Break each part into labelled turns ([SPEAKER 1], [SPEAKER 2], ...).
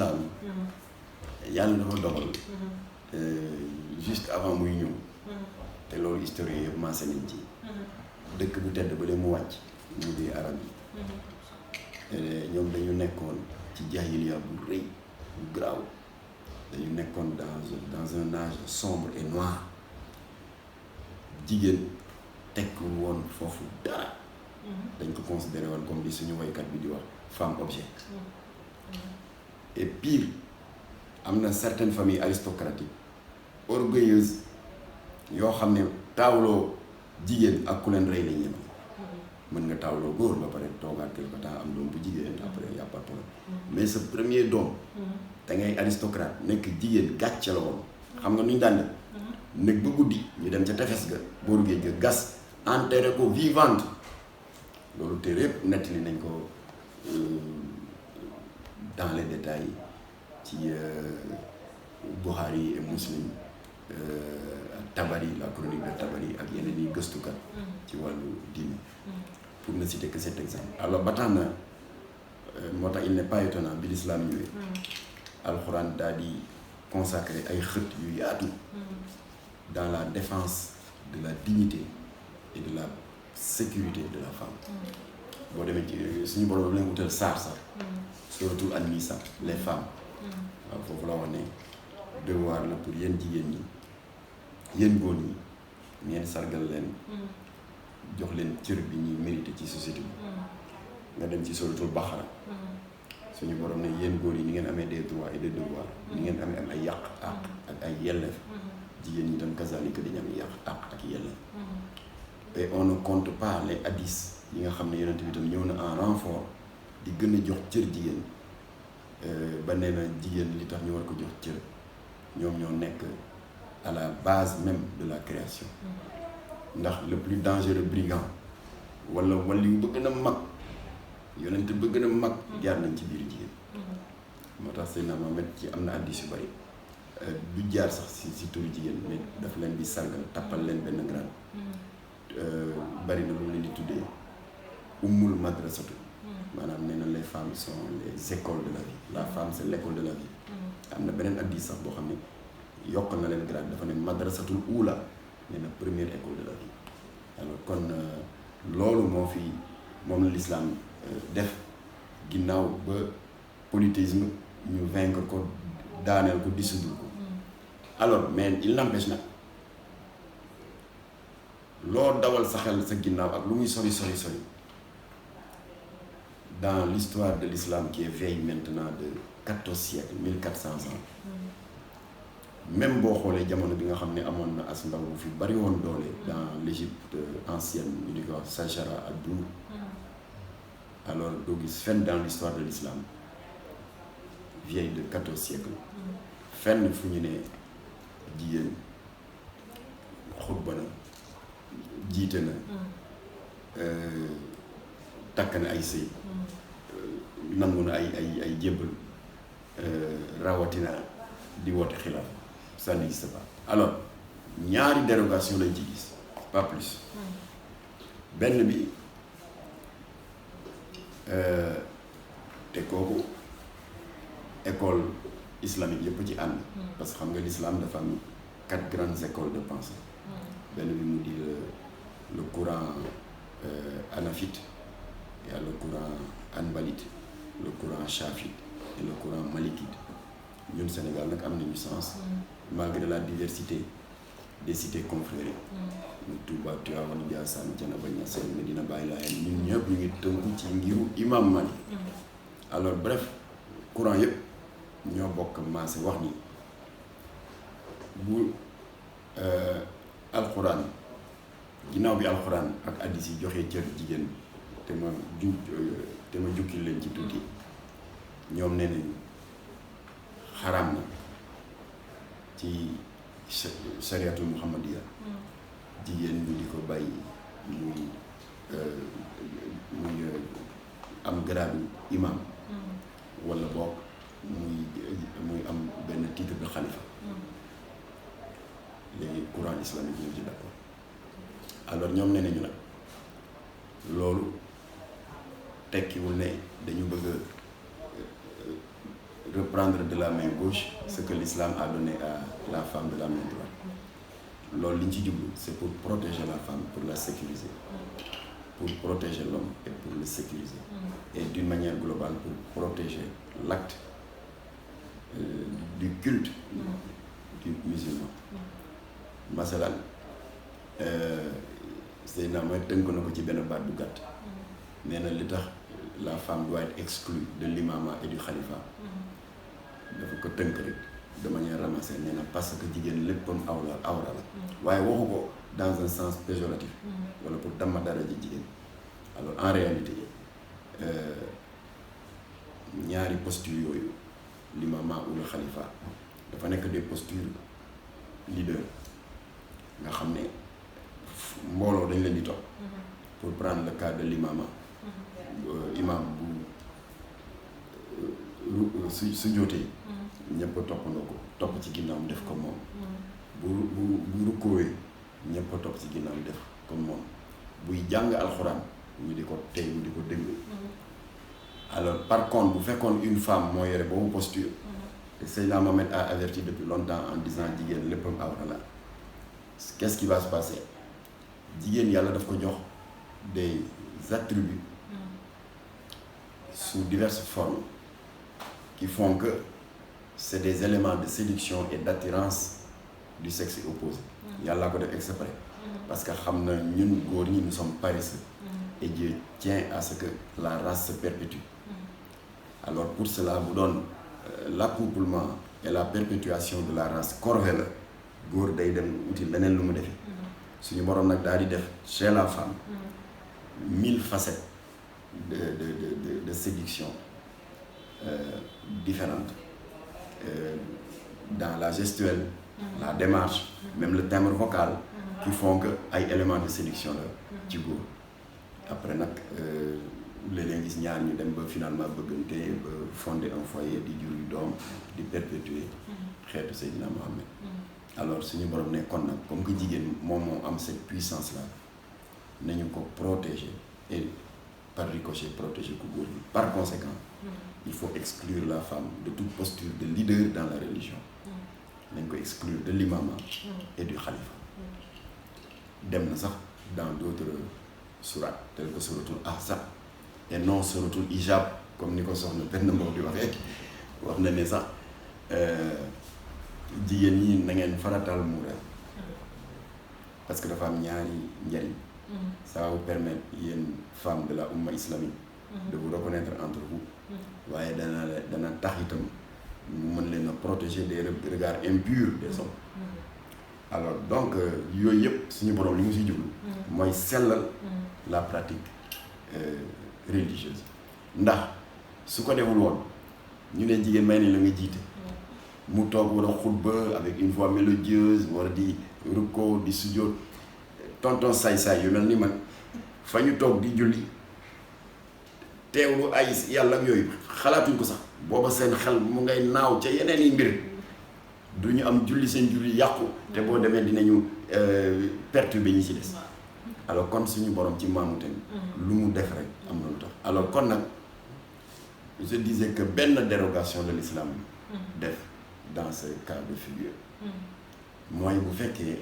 [SPEAKER 1] l'islam yàlla dafa dogal juste avant muy ñëw te loolu historien yëpp maase nañ ci dëkk bu tedd ba leen mu wàcc mu di arab yi ñoom dañu nekkoon ci jahiliya bu rëy bu garaaw dañu nekkoon dans un âge sombre et noir jigéen tekkul woon foofu dara dañ ko considéré woon comme li suñu woykat bi di wax femme objet et pire am na certaines familles aristocratiques orgueilleuses yoo xam ne taawloo jigéen ak ku leen rey lañ yem mën nga taawloo góor ba pare toogaat quelque temps am doom bu jigéen après y a pas de problème mais sa premier doom da ngay aristocrate nekk jigéen gàcce la woon xam nga nu ñu daan def nekk ba guddi ñu dem ca tefes ga booru géej ga gas enterré ko vivante loolu te yëpp nettali nañ ko dans les détails ci Bukhari et Muslim Tabari la chronique de Tabari ak yeneen yi gëstukat ci wàllu diine pour ne citer que cet exemple alors ba tax na moo tax il n'est pas étonnant bi l'islam ñëwee alxuraan daal di consacré ay xët yu yaatu dans la défense de la dignité et de la sécurité de la femme boo demee ci suñu borom la leen wutal saar sax suratul an-nisa les femmes waaw foofu la wax ne devoir la pour yéen jigéen ñi yéen góor ñi ngeen sargal leen jox leen cër bi ñuy mérité ci société bi nga dem ci suratul baqara suñu borom ne yéen góor yi ni ngeen amee des droits et des devoirs ni ngeen amee am ay yàq ak ay yelleef jigéen ñi tam kazalika dañu am yàq ak yelleef et on ne compte pas les hadiths yi nga xam ne yonent bi tam ñëw na en renfort di gën a jox cër jigéen ba nee na jigéen li tax ñu war ko jox cër ñoom ñoo nekk à la base même de la création ndax le plus dangereux brigand wala yu ba gën a mag yonent ba gën a mag jaar nañ ci biir jigéen moo tax Seydina Mohamed ci am na hadith yu bari du jaar sax si turu jigéen mais daf leen di sargal tappal leen benn grade bari na lu leen di tuddee ummul madrasatu maanaam nee na les femmes sont les écoles de la vie la femme c'est l'école de la vie am na beneen hadith sax boo xam ne yokk na leen grade dafa ne madrasatul ula nee na première école de la vie alors kon loolu moom la l'islam def ginnaaw ba politisme ñu vaincre ko daaneel ko dissoudre ko alors mais il n'empêche nag loo dawal sa xel sa ginnaaw ak lu muy sori dans l'histoire de l'islam qui est vieille maintenant de 14 siècles 1400 ans même boo xoolee jamono bi nga xam ne amoon na as ndaw bu fi bari woon doole dans l'Égypte ancienne ñu di ko wax Saqqara ad-Dur alors doo gis fenn dans l'histoire de l'islam vieille de 14 siècles fenn fu ñu ne jigéen xutba na jiite na takk na ay sëy nangu na ay jébbal rawatina di woote xilaaf ça n'existe pas alors ñaari dérogation lañ ci gis pas plus benn bi te kooku école islamique yëpp ci ànd parce que xam nga l'islam dafa am 4 grandes écoles de pensée benn bi mu di le courant hanafite il y a le courant hanbalite le courant chafite et le courant malikite ñun Sénégal nag am nañu sens malgré la diversité des cités confrériques ñu Touba Tivaouane Ndiassane Thiénaba Niassène Medina Baye Layène ñun ñëpp ñu ngi tënku ci ngiru imam Malik alors bref courant yëpp ñoo bokk maase wax ni bu alxuraan ginnaaw bi alxuraan ak hadiis yi joxe cër jigéen te ma jukki leen ci tuuti ñoom nee nañu xaraam na ci shariatul muhammadiya jigéen ñu di ko bàyyi muy am gradu imam wala boog muy am benn titre de xalifa léegi courant islamique ñu ci d'accord alors ñoom nee nañu nag loolu tekkiwul ne dañu bëgg a reprendre de la main gauche ce que l'islam a donné à la femme de la main droite. Loolu li ñu ci jublu c'est pour protéger la femme, pour la sécuriser, pour protéger l'homme et pour le sécuriser, et d'une manière globale pour protéger l'acte du culte du musulman. Masalan Seydina mooy tënk na ko ci benn baat bu gàtt, nee na li tax la femme doit être exclue de l'imama et du khalifa dafa ko tënk rek de manière ramassée, nee na parce que jigéen léppam awra la waaye waxu ko dans un sens péjoratif wala pour damma dara ji jigéen. Alors en réalité ñaari posture yooyu l'imama ou le khalifa dafa nekk des postures leader nga xam ne mbooloo dañ leen di topp. Pour prendre le cas de l'imama, imam bu su jotee ñëpp toppandoo ko topp ci ginnaawam def comme moom, bu rukkoowee ñëpp topp ci ginnaawam def comme moom, buy jàng alxuraan ñu di ko tegu di ko déglu. Alors par contre bu fekkoon une femme moo yore boobu posture, Seydina Mohamed a averti depuis longtemps en disant jigéen léppam awra la. Qu'est-ce qui va se passer? Jigéen yàlla daf ko jox des attributs sous diverses formes qui font que c'est des éléments de séduction et d'attirance du sexe opposé. Yàlla ko def exprès parce que xam na ñun góor ñi nous sommes paresseux et Dieu tient à ce que la race se perpétue. Alors pour cela bu doon l'accouplement et la perpétuation de la race corvée la, góor day dem uti leneen lu mu defee. Suñu borom nag daal di def chez la femme 1000 facettes de séduction différentes dans la gestuelle, la démarche, même le timbre vocal, qui font que ay éléments de séduction la ci góor. Après nag léeg-léeg gis ñaar ñu dem ba finalement bëggante ba fonder un foyer di jur doom di perpétuer xeetu Seydina Mohamed. Alors suñu borom ne kon nag comme que jigéen moom moo am cette puissance là nañu ko protéger et par ricochet protéger ku góor gi. Par conséquent il faut exclure la femme de toute posture de leader dans la religion. Nañ ko exclure de l'imama et du khalifa. Dem na sax dans d'autres sourates telles que souratul Ahzab et non souratul Hijab comme ni ko soxna benn mbokk di waxee, wax na ne sax jigéen ñi na ngeen faratal muuraay parce que dafa am ñaari njariñ. Ça va vous permettre yéen femmes de la umma islamique de vous reconnaître entre vous, waaye dana tax itam mu mën leen a protéger des regards impurs des hommes. Alors donc yooyu yëpp suñu borom li mu si jublu mooy sellal la pratique religieuse. Ndax su ko deful woon ñu ne jigéen may nañ la nga jiite mu toog war a xutba avec une voix mélodieuse war a di rukkoo di sujjóot, tonton saay-saay yu mel ni man fa ñu toog di julli teewlu ay yàlla ak yooyu xalaatuñ ko sax, booba seen xel mu ngay naaw ca yeneen yi mbir, du ñu am julli seen julli yàqu te boo demee dinañu perturber ñi ci des. Alors kon suñu borom ci maamuteem lu mu def rek am na lu tax. Alors kon nag je disais que benn dérogation de l'islam def dans ce cas de figure mooy bu fekkee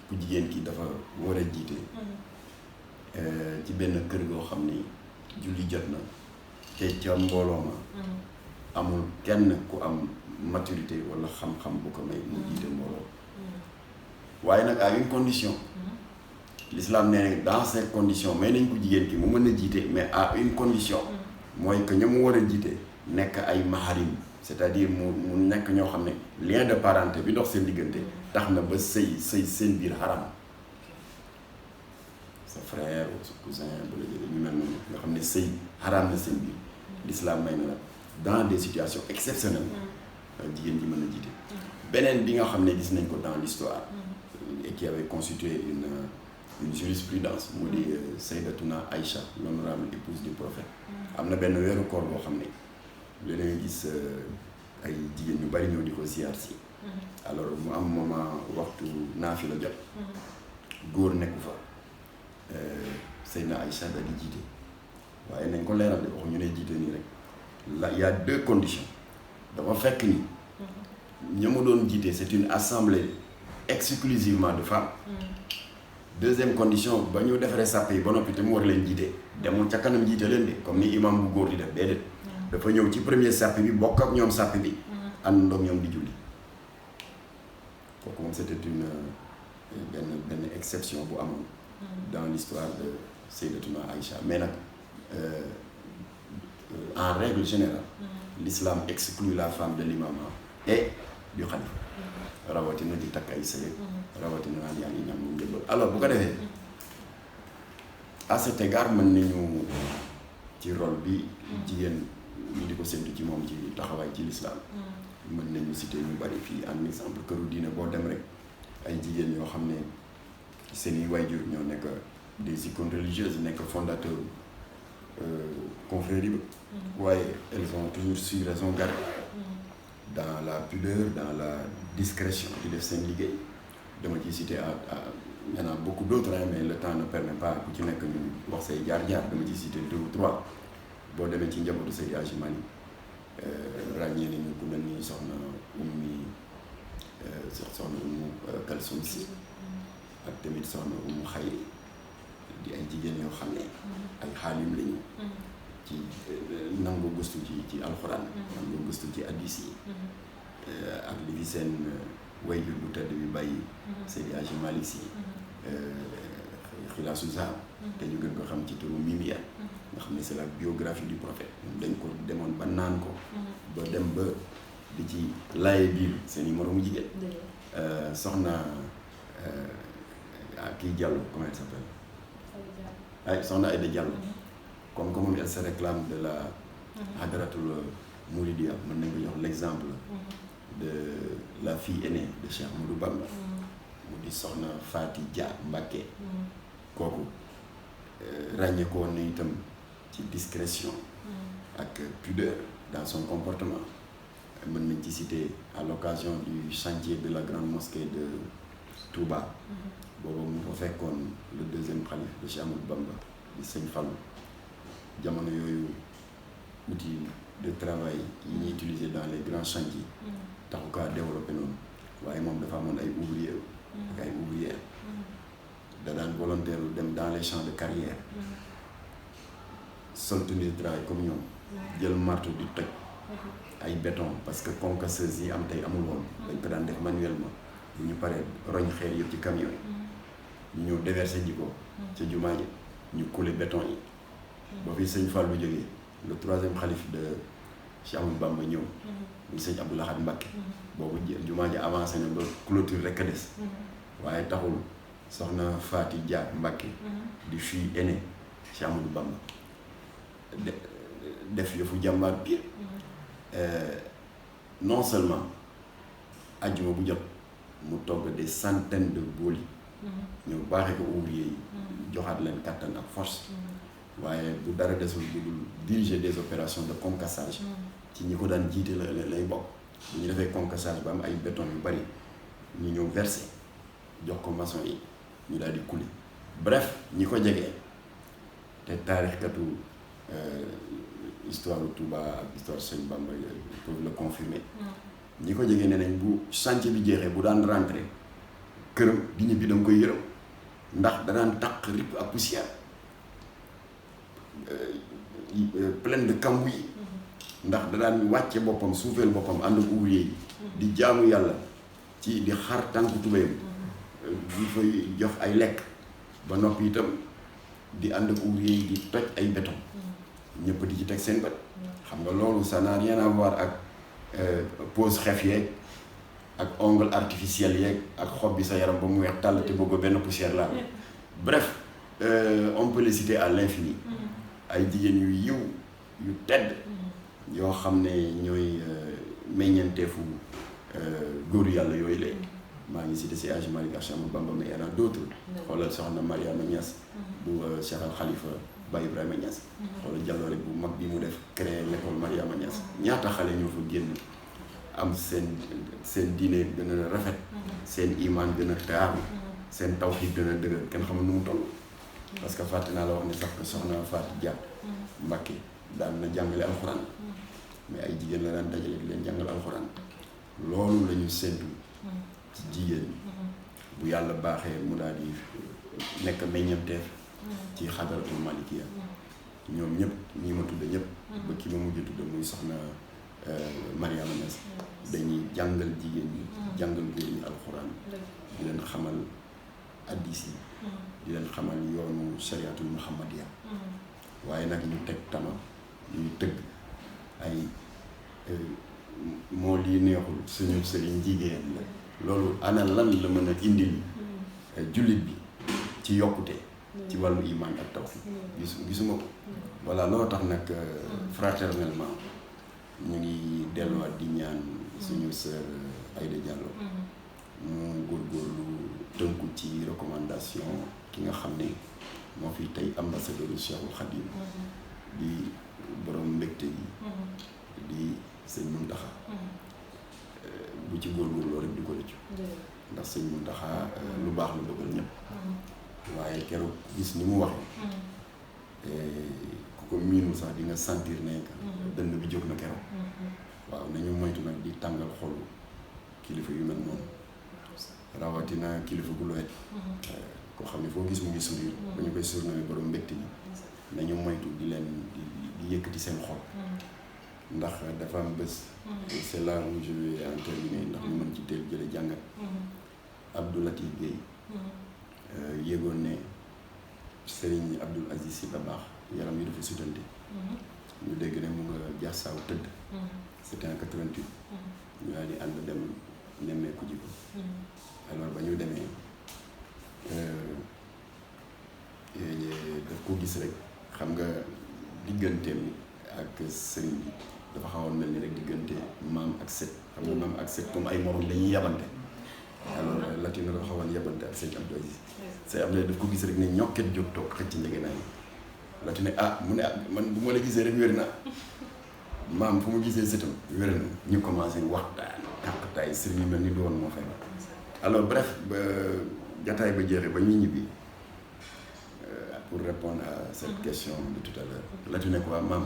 [SPEAKER 1] ku jigéen ki dafa war a jiite ci benn kër goo xam ni julli jot na te ca mbooloo ma amul kenn ku am maturité wala xam-xam bu ko may mu jiite mbooloo, waaye nag à une condition. L'islam nee dans ces conditions may nañ ko jigéen ki mu mën a jiite mais à une condition mooy que ña mu war a jiite nekk ay maharim, c'est-à-dire mu nekk ñoo xam ne lien de parenté bi dox seen diggante tax na ba sëy seen biir haram. Sa frère ou sa cousin bala ñu mel noonu nga xam ne sëy haram na seen biir, l'islam may na la dans des situations exceptionnelles jigéen ji mën a jiite. Beneen bi nga xam ne gis nañ ko dans l'histoire et qui avait constitué une jurisprudence mu di Sayyidatuna Aïcha, l'honorable épouse du prophète. Am na benn weeru koor boo xam ne léeg-léeg gis ay jigéen ñu bari ñëw di ko ziar si. Alors mu am moment waxtu naafila jot góor nekku fa, Sayyidina Aïcha da di jiite waaye nañ ko leeral de wax ñu ne jiite nii rek. Là il y a deux conditions. dafa fekk ni ña mu doon jiite c'est une assemblée exclusivement de femmes. Deuxième condition ba ñu defaree sàpp yi ba noppi te mu war leen jiite demul ca kanam jiite leen de comme ni imam bu góor di def déedéet dafa ñëw ci premier sàpp bi bokk ak ñoom sàpp bi àndandoog ñoom di julli kooku moom c'était une benn exception bu amoon dans l'histoire de Sayyidatuna Aïcha mais nag en règle générale l'islam exclut la femme de l'imama et du khalifa rawatina di takk ay sëy rawatina naan yaa ngi ñam mu njëbbal alors bu ko defee à cet égard mën nañu ci rôle bi jigéen ñu di ko séntu ci moom ci taxawaay ci l'islam mën nañu citer ñu bari fii en exemple këru diine boo dem rek ay jigéen yoo xam ne seeni waajur ñoo nekk des icônes religieuses nekk fondateur confrérie ba waaye elles ont toujours su raison garder dans la pudeur dans la discrétion di def seen liggéey dama ci citer il y en a beaucoup d'autres mais le temps ne permet pas ku ci nekk ñu wax say jaar-jaar dama ci citer 2 ou 3 boo demee ci njabootu Seydi Hadji Malick ràññee nañu ku mel ni soxna Umu Kalsum Si ak tamit soxna Umu Xayri di ay jigéen yoo xam ne ay xaalim lañu ci nangu gëstu ci alxuraan nangu gëstu ci hadiis yi ak li fi seen wayjur bu tedd bi bàyyi Seydi Hadji Malick Sy Xilaasu Zahab te ñu gën ko xam ci turu Mimia nga xam ne c'est la biographie du prophète dañ ko demoon ba naan ko ba dem ba di ci laaye biir seen i moroomu jigéen soxna kii Diallo comment elle s'appelle ay soxna Aïda Diallo comme moom elle se réclame de la Hadratul Mouridia mën nañ ko jox l'exemple de la fille aînée de Cheikh Ahmadou Bamba mu di soxna Fati Dia Mbacké kooku ràññee ko woon na itam ci discrétion ak pudeur dans son comportement mën nañ ci citer à l'occasion du chantier de la grande mosquée de Touba boobu mu fa fekkoon le deuxième khalife de Cheikh Ahmadou Bamba di Sëñ Fallou jamono yooyu outil de travail yi ñuy utiliser dans les grands chantiers taxu kaa développé noonu waaye moom dafa amoon ay ouvrier ak ay ouvrières da daan volontaire dem dans les champs de carrière sol tenue de travail comme ñoom jël marteau di toj ay béton parce que concasseuses yi am tey amul woon dañ ko daan def manuellement bu ñu paree roñ xeer yëpp ci camion yi ñu ñëw déverser ji ko ca jumaa ji ñu couler béton yi ba fi sëñ Fallou jógee le troisième khalife de Cheikh Ahmadou Bamba ñëw muy sëñ Abdou Lahad Mbacké boobu jumaa ji avancé na ba clôture rek a des waaye taxul soxna Fati Dia Mbacké di fille aînée Cheikh Ahmadou Bamba def yëfu jàmbaar pire non seulement ajjuma bu jot mu togg des centaines de booli ñëw baaxee ko ouvrier yi joxaat leen kattan ak force waaye bu dara desul bu dul diriger des opérations de concassage ci ñi ko daan jiite lay bokk bu ñu defee concassage ba am ay béton yu bari ñu ñëw verser jox ko maçon yi ñu daal di couler bref ñi ko jegee te taarixkatu histoire Touba ak histoire Sëñ Bamba peuvent le confirmer ñi ko jegee ne nañ bu chantier bi jeexee bu daan rentrer këram di ñibbi da nga koy yërëm ndax da daan taq rip ak poussière pleine de cambouis yi ndax da daan wàcce boppam suufeel boppam ànd ak ouvrier yi di jaamu yàlla ci di xar tànku tubéyam di fay jox ay lekk ba noppi itam di ànd ak ouvrier yi di toj ay béton ñëpp di ci teg seen bët xam nga loolu ça n'a rien à voir ak pose xef yeeg ak ongle artificiel yeeg ak xob bi sa yaram ba mu weex tàll te bëgg benn poussière la bref on peut les citer à l'infini ay jigéen yu yiw yu tedd yoo xam ne ñooy meññeenteefu góoru yàlla yooyu lay maa ngi cité si Hadji Malick ak Cheikh Ahmadou Bamba mais y en a d'autres xoolal soxna Mariama Niass bu Cheikh Al Khalifa Baye Ibrahima Niass xoolal jàlloore bu mag bi mu def créer l'école Mariama Niass ñaata xale ñoo fa génn am seen diine gën a rafet seen iman gën a taaru seen tawhid gën a dëgër kenn xamul nu mu toll parce que fàtte naa la wax ne sax que soxna Fatou Dia Mbacké daan na jàngale alxuraan mais ay jigéen la daan dajale di leen jàngal alxuraan loolu la ñu séntu ci jigéen bu yàlla baaxee mu daal di nekk meññanteef ci xadaratul malikiya ñoom ñëpp ñi ma tudde ñëpp ba ki ma mujj tudde muy soxna Mariama Niass dañuy jàngal jigéen ñi jàngal góor ñi alxuraan di leen xamal addis yi di leen xamal yoonu shariatul muhammadiya waaye nag ñu teg tama ñuy tëgg ay moo lii neexul suñu sëriñ jigéen la loolu ana lan la mën a indil jullit bi ci yokkute ci wàllu iman ak tawhid gisuma ko voilà loo tax nag fraternellement ñu ngi delluwaat di ñaan suñu sœur Aïda Diallo mu góorgóorlu tënku ci recommandation ki nga xam ne moo fi tey ambassadeur Cheikhul Khadim di borom mbégte yi di sëñ Muntaxa bu ci góorgóorloo rek di ko rëccu ndax sëñ Muntaxa lu baax la bëggal ñëpp waaye keroog gis ni mu waxee ku ko miinul sax di nga sentir ne dënn bi jóg na keroog waaw nañu moytu nag di tàngal xolu kilifa yu mel noonu rawatina kilifa gu lowet koo xam ne foo gis mu ngi sourire ba ñu koy surnommer borom mbégte yi nañu moytu di leen di yëkkati seen xol ndax dafa am bés c'est là où je vais en terminer ndax ñu mën ci teel jële jàngat Abdou Latif Gueye yéegoon ne Serigne Abdoul Aziz Sy Dabakh yaram yi dafa sutante ñu dégg ne mu nga jaasaaw tëdd c'était en 88 ñu daal di ànd dem nemmeeku ji ko alors ba ñu demee daf ko gis rek xam nga digganteem ak sëriñ bi dafa xawoon mel ni rek diggante maam ak sët xam nga maam ak sët comme ay morom dañuy yabante alors Latina dafa xawoon yabante ak sëñ Abdou Aziz sëñ Abdou daf ko gis rek ne ñokket jóg toog xëcc njëgënaay Latina mu ne man bu ma la gisee rek wér na maam fu mu gisee sëtam wér na ñu commencé waxtaan kàqtaay sëriñ mel ni doon moo fay alors bref ba jataay ba jeexee ba ñu ñibbi pour répondre à cette question de tout à l'heure Latina ko waa maam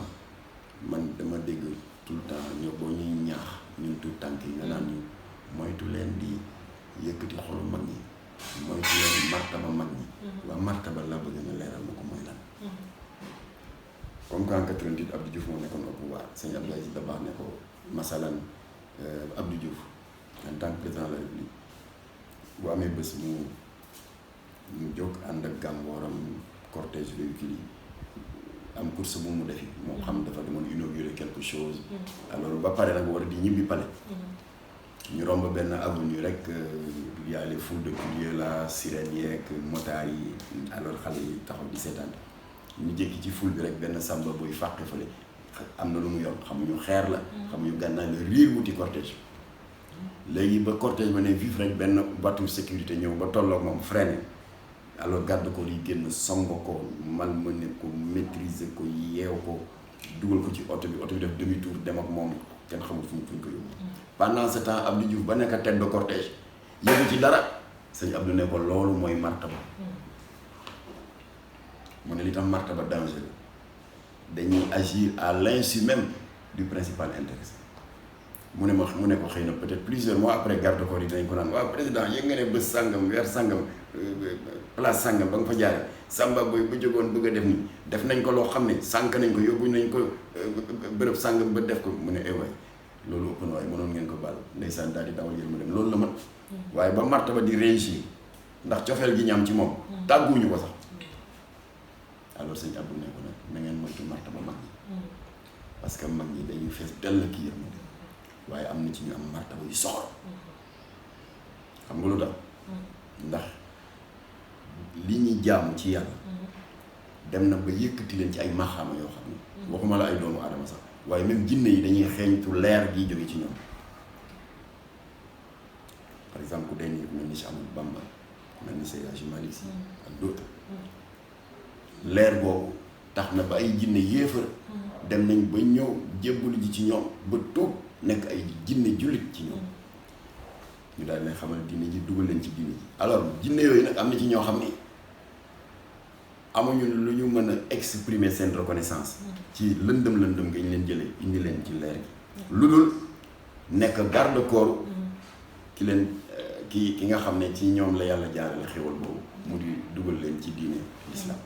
[SPEAKER 1] man dama dégg tout le temps ñoo boo ñuy ñaax ñun tout tànk yi nga naan ñu moytu leen di yëkkati xolu mag ñi moytu leen martaba mag ñi waa martaba la bëgg nga leeral ma ko mooy lan comme qu'en 88 Abdou Diouf moo nekkoon au pouvoir sëñ Abdou Aziz Dabakh ne ko masalan Abdou Diouf en tant que président de la République bu amee bés mu jóg ànd ak gàngooram cortège véhicule yi am course bu mu defi moo xam dafa demoon inaugurer quelque chose alors ba pare nag war a di ñibbi palais ñu romb benn avenue rek y a les foules de curieux la sirènes yeeg motards yi alors xale yi taxaw di seetaan ñu jékki ci foule bi rek benn samba buy fàqe fële am na lu mu yor xamuñu xeer la xamuñu gànnaay la riir wuti cortège léegi ba cortège ba ne vif rek benn voiture sécurité ñëw ba tolloog moom freiné alors garde corps yi génn song ko malmené ko maîtriser ko yeew ko dugal ko ci oto bi def demi tour dem ak moom kenn xamul fu ñu ko yóbbu pendant ce temps Abdou Diouf ba nekk tête de cortège yëgu ci dara sëñ Abdou ne ko loolu mooy martaba mu ne li tax martaba danger la dañuy agir à l'insu même du principal intéressé mu ne ko xëy na peut-être plusieurs mois après garde corps yi dinañ ko naan waaw président yëg nga ne bés sàngam weer sàngam place sàngam ba nga fa jaare sàmba boy ba jógoon bëgg a def nii def nañ ko loo xam ne sànk nañ ko yóbbu nañ ko bërëb sàngam ba def ko mu ne waay loolu ëpp na waaye mënoon ngeen ko baal ndeysaan daal di dawal yéen ma dem loolu la mën waaye ba martaba di réussir ndax cofeel gi ñam ci moom tàgguñu ko sax alors sëñ Abdou ne ko nag na ngeen moytu martaba mag ñi parce que mag ñi dañuy fees dell ki yërmande waaye am na ci ñu am martaba yu soxor xam nga lu tax ndax li ñuy jaamu ci yàlla dem na ba yëkkati leen ci ay maxaama yoo xam ne waxuma la ay doomu aadama sax waaye même jinne yi dañuy xeeñtu leer gi jóge ci ñoom par exemple ku dee ku mel ni Cheikh Ahmadou Bamba ku mel ni Seydi Hadji Malick Sy ak d'autres leer boobu tax na ba ay jinne yéefar dem nañ ba ñëw jébbalu ji ci ñoom ba tuub nekk ay jinne jullit ci ñoom ñu daal leen xamal diine ji dugal leen ci diine ji alors jinne yooyu nag am na ci ñoo xam ne amuñu lu ñu mën a exprimer seen reconnaissance ci lëndëm nga ñu leen jëlee indi leen ci leer gi lu dul nekk garde corps ki leen ki nga xam ne ci ñoom la yàlla jaarale xéwal boobu mu di dugal leen ci diine l'islam.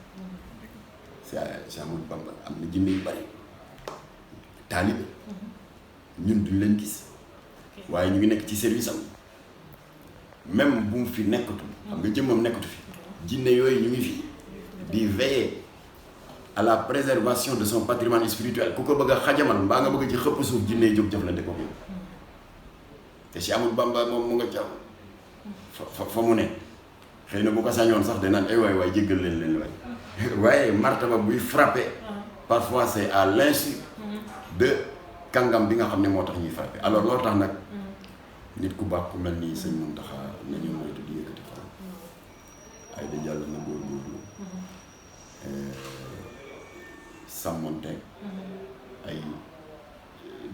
[SPEAKER 1] Cheikh Ahmadou Bamba am na jinne yu bari taalibe ñun duñ leen gis waaye ñu ngi nekk ci service am même bu mu fi nekkatu xam nga jëmmam nekkatu fi jinne yooyu ñu ngi fi di veiller à la préservation de son patrimoine spirituel ku ko bëgg a xajamal mbaa nga bëgg ci xëpp suuf jinne yi jóg jëflante ko yow te Cheikh Ahmadou Bamba moom mu nga caw fa mu ne xëy na bu ko sañoon sax de naan ay waay jéggal leen waay waaye martaba buy frappé parfois c'est à l'insu de kàngam bi nga xam ne moo tax ñuy frappé alors loolu tax nag nit ku baax ku mel ni sëñ Mountakha nañu moytu di yëkkati fa ay da jàll na góorgóorlu sàmmonteeg ay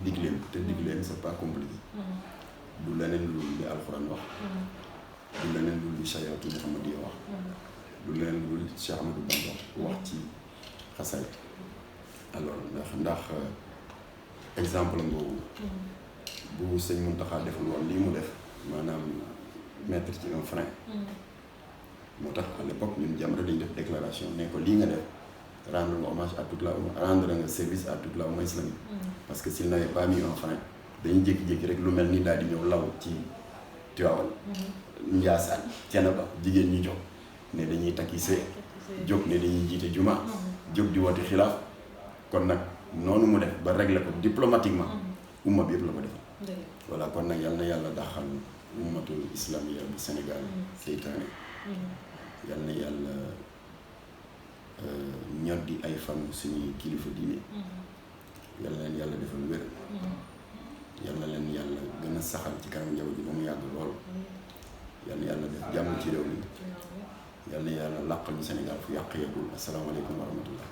[SPEAKER 1] digleem te digleem c'est pas compliqué du leneen lu li alxuraan wax du leneen lu li shariatu muhammadiya wax du leneen lu li Cheikh Ahmadou Bamba wax ci xasaay alors ndax exemple boobu bu sëñ Mountakha deful woon lii mu def maanaam mettre ci un frein moo tax à l'époque ñun Jamra dañu def déclaration ne ko lii nga def rendre nga hommage à toute la rendre nga service à toute la umma islamique parce que s'il n'avait pas mis un frein dañuy jékki-jékki rek lu mel ni daal di ñëw law ci Tivaouane Ndiassane Thiénaba jigéen ñi jóg ne dañuy takki see jóg ne dañuy jiite juma jóg di woote xilaaf kon nag noonu mu def ba régler ko diplomatiquement umma bi yëpp la ko defal voilà kon nag yal na yàlla daxal ummatul islamiyya bu Sénégal seytaane yal na yàlla ñoddi ay fan suñuy kilifa diine yal na leen yàlla defal wér yal na leen yàlla gën a saxal ci kanam njaboot ji ba mu yàgg lool yal na yàlla def jàmm ci réew mi yal na yàlla làqal ñu Sénégal fu yàq yeggul asalaamaaleykum wa rahmatullah